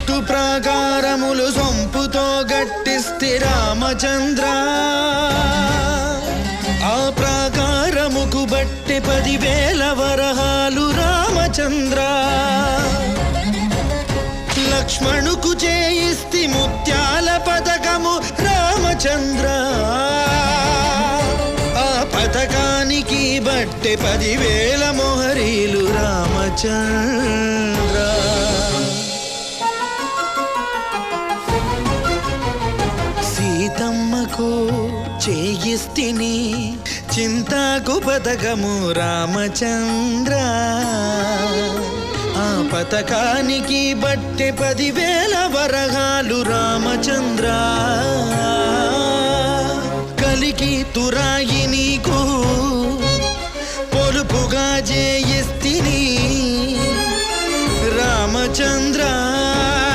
చుట్టు ప్రాకారములు సొంపుతో గట్టిస్తి రామచంద్ర ఆ ప్రాకారముకు బట్టి 10,000 వరహాలు రామచంద్ర లక్ష్మణుకు చేయిస్తి ముత్యాల పథకము రామచంద్ర ఆ పథకానికి బట్టి 10,000 మొహరీలు రామచంద్ర సీతమ్మకు చేయిస్తిని చింతాకు పథకము రామచంద్ర ఆ పథకానికి బట్టి 10,000 వరహాలు రామచంద్ర కలికి తురాయి నీకు పొలుపుగా చేయిస్తిని రామచంద్ర